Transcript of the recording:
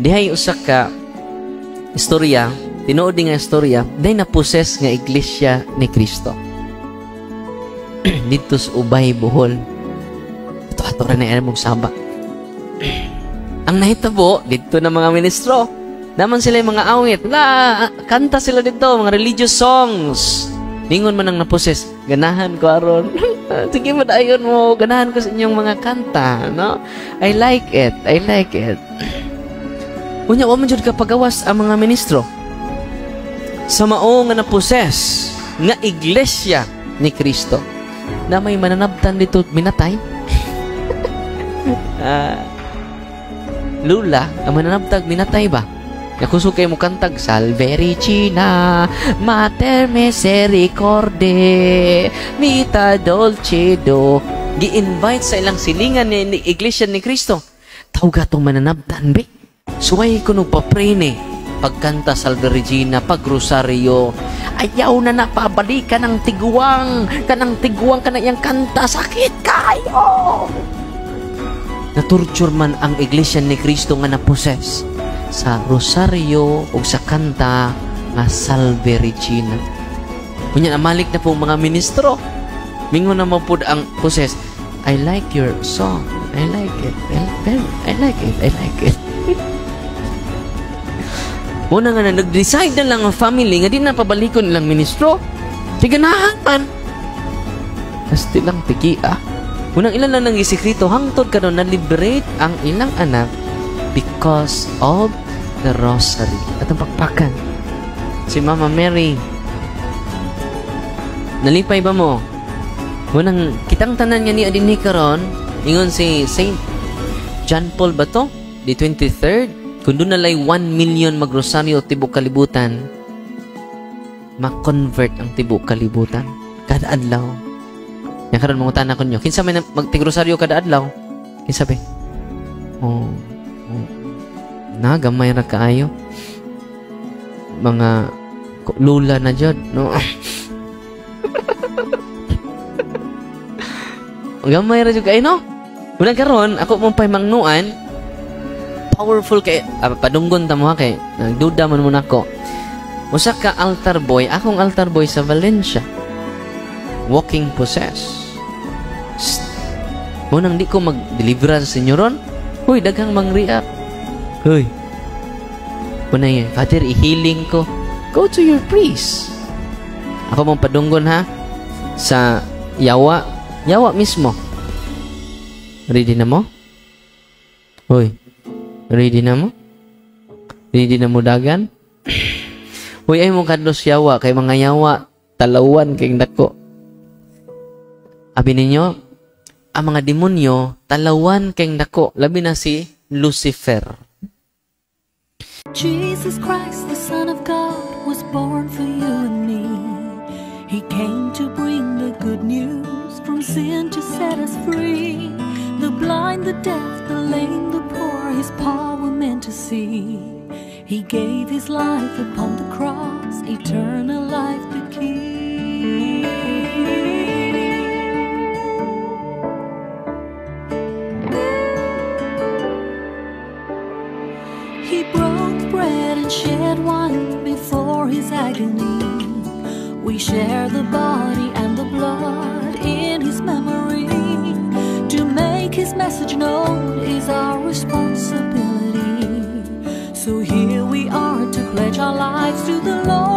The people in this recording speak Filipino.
dihay usa ka istorya, tinuod nga istorya, dihay na-possess nga iglesia ni Kristo. Dito sa Ubay, Bohol. Ito rin na mong saba. Ang nahitabo, dito na mga ministro. Naman sila yung mga awit. Kanta sila dito, mga religious songs. Ningon man ang naposes. Ganahan ko aron. Sige mo dayon mo. Ganahan ko sa inyong mga kanta. No? I like it. I like it. Unya, wa man jud ka pagawas ang mga ministro. Sa mao nga naposes nga iglesia ni Kristo na may mananabtan dito minatay. Lula, ang mananabtag minatay ba? Nakusog kayo mo kantag, Salve Regina, Mater Misericorde, Vita Dulcedo. Gi-invite sa ilang silingan ni Iglesia ni Kristo. Tawag atong mananabtan, be. Suway ko nung papray ni. Pagkanta Salve Regina, pagrosaryo, ayaw na napabalikan ng tiguang, kanang tiguang kanayang kanta, sakit kayo. Naturture man ang Iglesia ni Kristo nga naposes sa rosaryo o sa kanta nga Salve Regina. Kunya namalik na pong mga ministro. Mingon na mo po ang poses. I like your song. I like it. I like it. I like it. Muna nga na, nag-decide na lang ang family nga di na pabalikon ilang ministro. Tiganahan man. Kasti lang tiki Unang ilan lang ng isikreto, hangtod ka doon na-liberate ang ilang anak because of the rosary. At ang pakpakan. Si Mama Mary. Nalipay ba mo? Unang kitang tanan niya ni Adini karon, ingon si Saint John Paul ba to? The 23rd. Kung doon nalay 1 million magrosaryo tibok kalibutan, ma-convert ang tibok kalibutan kada adlaw. Yan karon mga tanan ko nyo. Kinsa may magtigrosaryo kada adlaw? Kinsa be? Gamay ra kaayo. Mga lula na jud, no? Gamay ra jud kaayo, no? Unang karon ako mong pahimangnuan, powerful kay padunggon ta mo ha kay nagduda man muna ko. Usa ka altar boy, akong altar boy sa Valencia. Walking possessed. Munang di ko mag-deliver sa senyoron. Hoy, daghang mang-react. Hoy. Muna yun, Father, i-healing ko. Go to your priest. Ako mong padunggon ha sa yawa. Yawa mismo. Ready na mo? Hoy. Ready na mo? Ready na mo dagan? Uy, ay mong kadlos yawa. Kay mga yawa, talawan kay dako. Abi ninyo, ang mga demonyo, talawan kay dako. Labi na si Lucifer. Jesus Christ, the Son of God, was born for you and me. He came to bring the good news, from sin to set us free. The blind, the deaf, the lame, the poor, His power meant to see. He gave His life upon the cross, eternal life the key. He broke bread and shed wine before His agony. We share the body and the blood in His memory. To make His message known is our responsibility. So here we are to pledge our lives to the Lord.